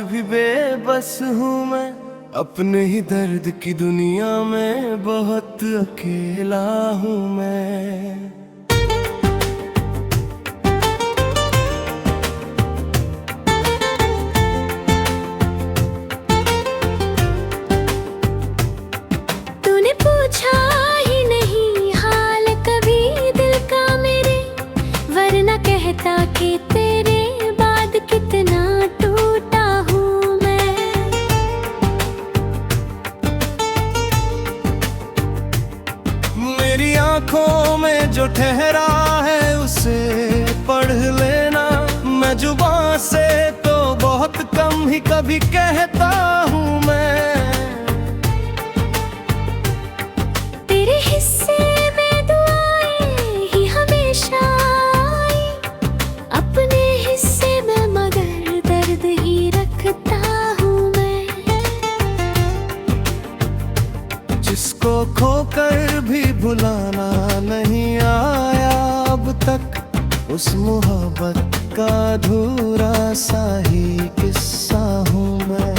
भी बेबस हूँ मैं, अपने ही दर्द की दुनिया में बहुत अकेला हूँ मैं। तूने पूछा ही नहीं हाल कभी दिल का मेरे, वरना कहता कि तेरे बाद कितना टूटा हूँ मैं। मेरी आंखों में जो ठहरा है उसे पढ़ लेना, मैं जुबान से तो बहुत कम ही कभी कहता हूँ मैं। तेरे हिस्से में दुआएं ही हमेशा आई, अपने हिस्से में मगर दर्द ही रखता हूँ मैं। जिसको खोकर भी भुलाना नहीं आया अब तक, उस मोहब्बत का अधूरा सा ही किस्सा हूँ मैं।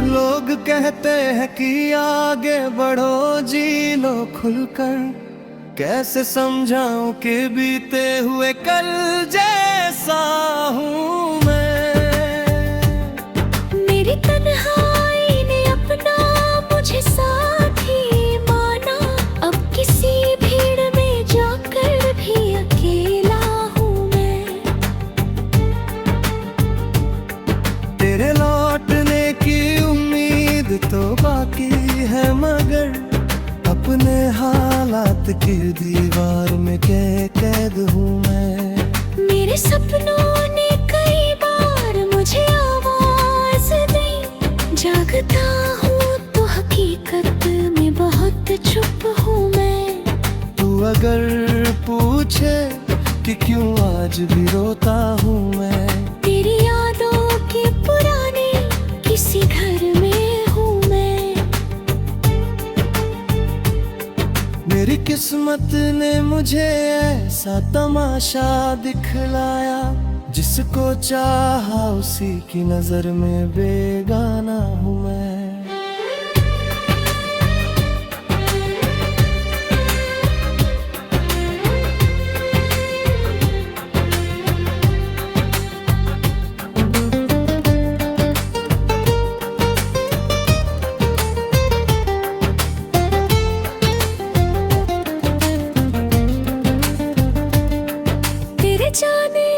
लोग कहते हैं कि आगे बढ़ो जी लो खुलकर, कैसे समझाऊं कि बीते हुए कल जैसा हूँ मैं। मेरी तन्हाई ने अपना मुझे साथी माना, अब किसी भीड़ में जाकर भी अकेला हूँ मैं। तेरे लौटने की उम्मीद तो बाकी है, मगर अपने हालात की दीवार में कैद हूँ मैं। मेरे सपनों ने कई बार मुझे आवाज दी, जागता हूँ तो हकीकत में बहुत चुप हूँ मैं। तू अगर पूछे कि क्यों आज भी रोता हूँ मैं, तेरी यादों के पुराने किसी घर में हूँ मैं। मेरी किस्मत ने मुझे ऐसा तमाशा दिखलाया, जिसको चाहा उसी की नजर में बेगाना हूँ मैं। तेरे जाने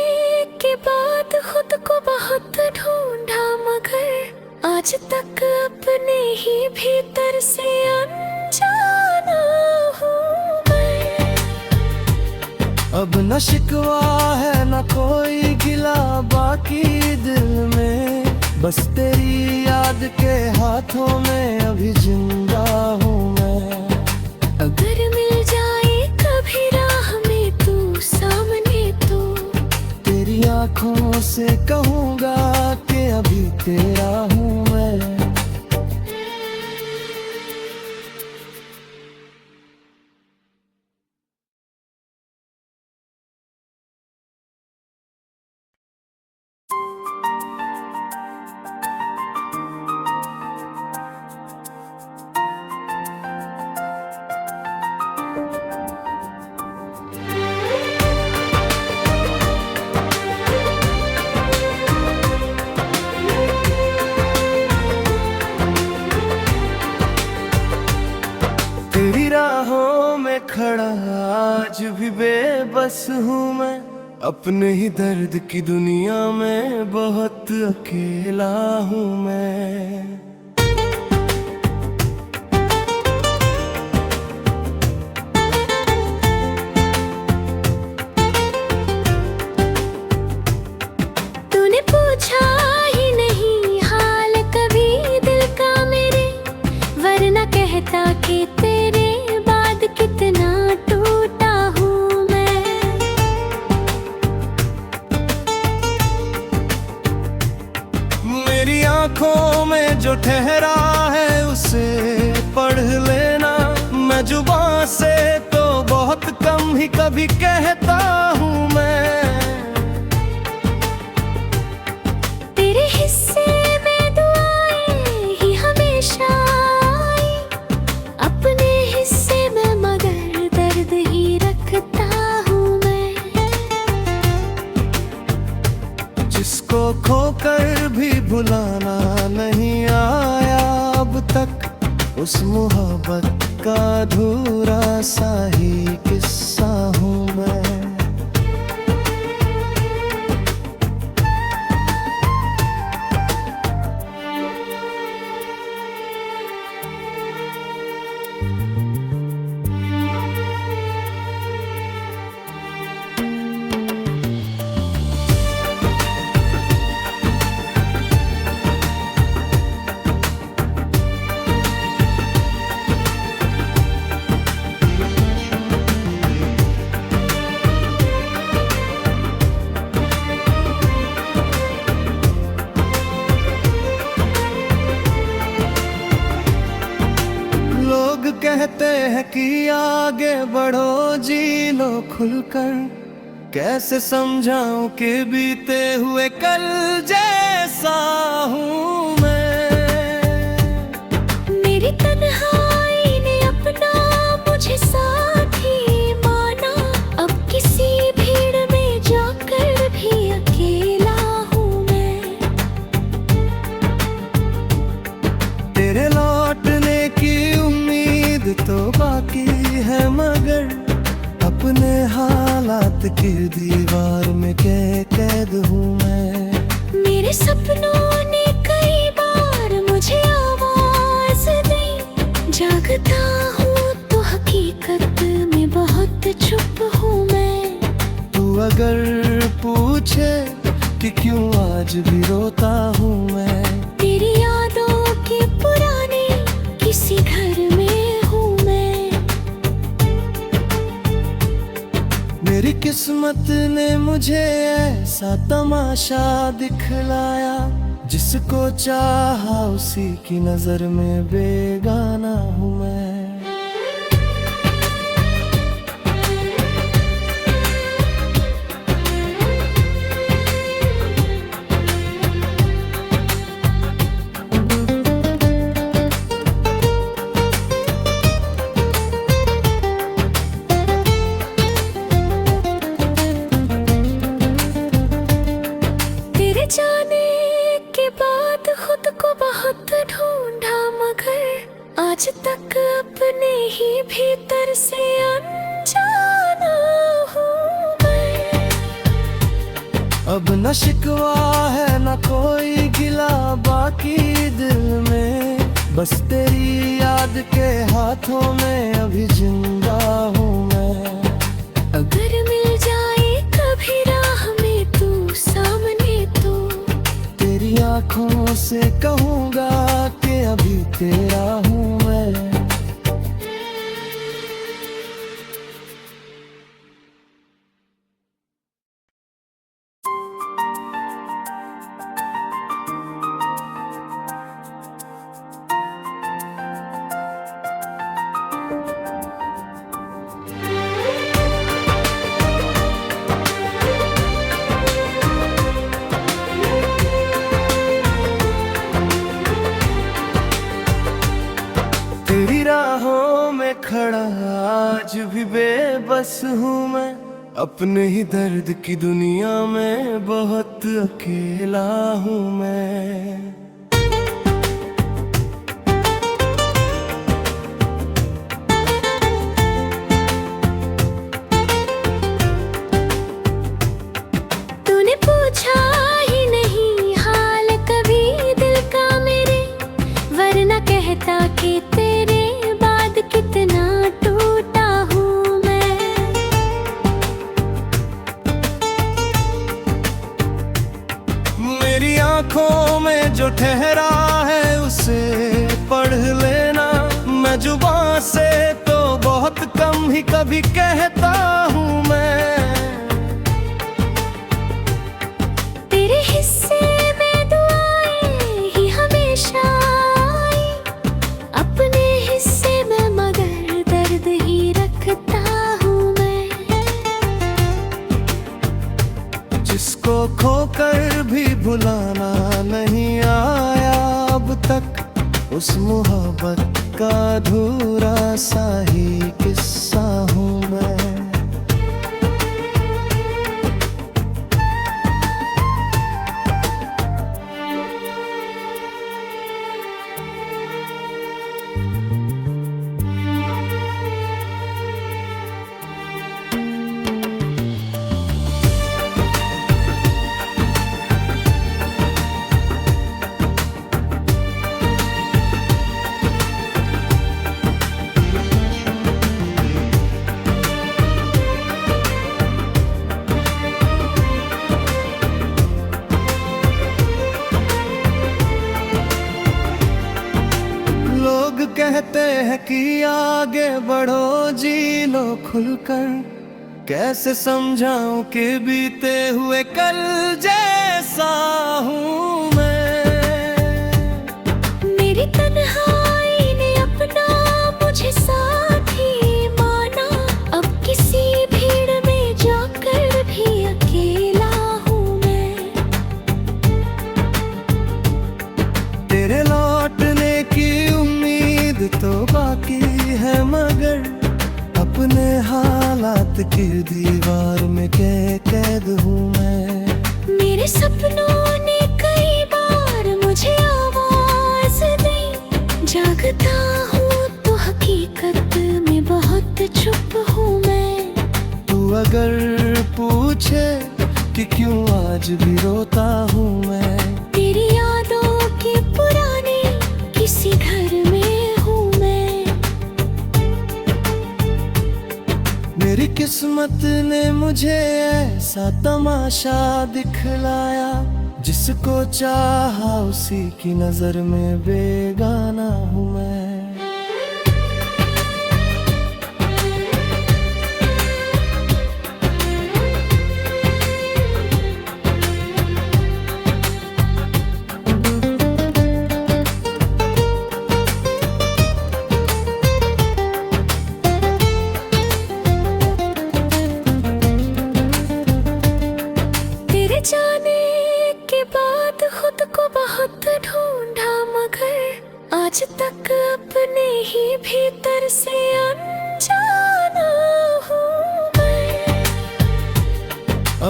के बाद खुद को बहुत ढूंढा, मगर आज तक अपने ही भीतर से अनजाना हूँ मैं। अब न शिकवा है न कोई गिला बाकी दिल में, बस तेरी याद के हाथों में अभी जिंदा हूँ मैं। अगर मिल जाए कभी राह में तू सामने, तो तेरी आंखों से कहूँगा कि अभी तेरा हूँ मैं। तेरी राहों में खड़ा आज भी बेबस हूँ मैं, अपने ही दर्द की दुनिया में बहुत अकेला हूँ मैं। में जो ठहरा है उसे पढ़ लेना। मैं जुबान से तो बहुत कम ही कभी कहता हूँ मैं। तेरे हिस्से में दुआएं ही हमेशा आई, अपने हिस्से में मगर दर्द ही रखता हूँ मैं। जिसको खोकर भी भुलाना नहीं आया अब तक, उस मोहब्बत का अधूरा सा ही किस्सा हूँ मैं। लोग कहते हैं कि आगे बढ़ो जी लो खुलकर, कैसे समझाऊं कि बीते हुए कल जैसा हूँ मैं। मेरी तन्हाई ने अपना मुझे साथी माना, अब किसी भीड़ में जाकर भी अकेला हूँ मैं। तेरे लौटने की उम्मीद तो बाकी है, मगर अपने हालात की दीवार में कैद हूँ मैं। मेरे सपनों ने कई बार मुझे आवाज दी, जागता हूँ तो हकीकत में बहुत चुप हूँ मैं। तू अगर पूछे कि क्यों आज भी रोता हूँ मैं, तेरी यादों के पुराने किसी घर में हूँ मैं। मेरी किस्मत ने मुझे ऐसा तमाशा दिखलाया, जिसको चाहा उसी की नजर में बेगाना हूँ मैं। जाने के बाद खुद को बहुत ढूंढा, मगर आज तक अपने ही भीतर से अनजाना हूँ मैं। अब न शिकवा है न कोई गिला बाकी दिल में, बस तेरी याद के हाथों में अभी जिंदा हूँ मैं। अगर मिल जाए कभी राह में तू सामने, तेरी आँखों से कहूँगा कि अभी तेरा हूँ मैं। तेरी राहों में खड़ा आज भी बेबस हूँ मैं, अपने ही दर्द की दुनिया में बहुत अकेला हूँ मैं। तूने पूछा ही नहीं हाल कभी दिल का मेरे, वरना कहता कि तेरे बाद कितना टूटा हूँ मैं। मेरी आँखों में जो ठहरा है उसे पढ़ लेना। मैं जुबान से तो बहुत कम ही कभी कहता हूँ मैं। तेरे हिस्से में दुआएं ही हमेशा जिसको खोकर भी भुलाना नहीं आया अब तक, उस मोहब्बत का अधूरा सा ही किस्सा हूँ मैं। कहते हैं कि आगे बढ़ो जी लो खुलकर, कैसे समझाऊं कि बीते हुए कल जैसा हूँ मैं। मेरी तन्हाई ने अपना मुझे साथी माना, अब किसी भीड़ में जाकर भी अकेला हूँ मैं। तेरे लौटने की तो बाकी है मगर अपने हालात की दीवार में कैद हूँ मैं। मेरे सपनों ने कई बार मुझे आवाज दी, जागता हूँ तो हकीकत में बहुत चुप हूँ मैं। तू अगर पूछे कि क्यों आज भी रोता हूँ मैं, तेरी यादों के पुराने किसी घर में मेरी किस्मत ने मुझे ऐसा तमाशा दिखलाया, जिसको चाहा उसी की नजर में बेगाना हूँ मैं। जाने के बाद खुद को बहुत ढूंढा, मगर आज तक अपने ही भीतर से अनजाना हूँ मैं।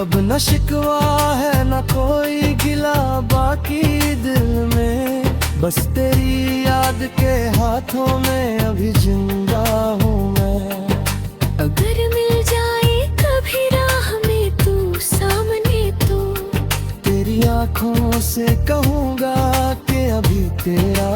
अब न शिकवा है न कोई गिला बाकी दिल में, बस तेरी याद के हाथों में अभी जिंदा हूँ मैं। अगर मिल जाए कभी राह में तू सामने, आँखों से कहूँगा कि अभी तेरा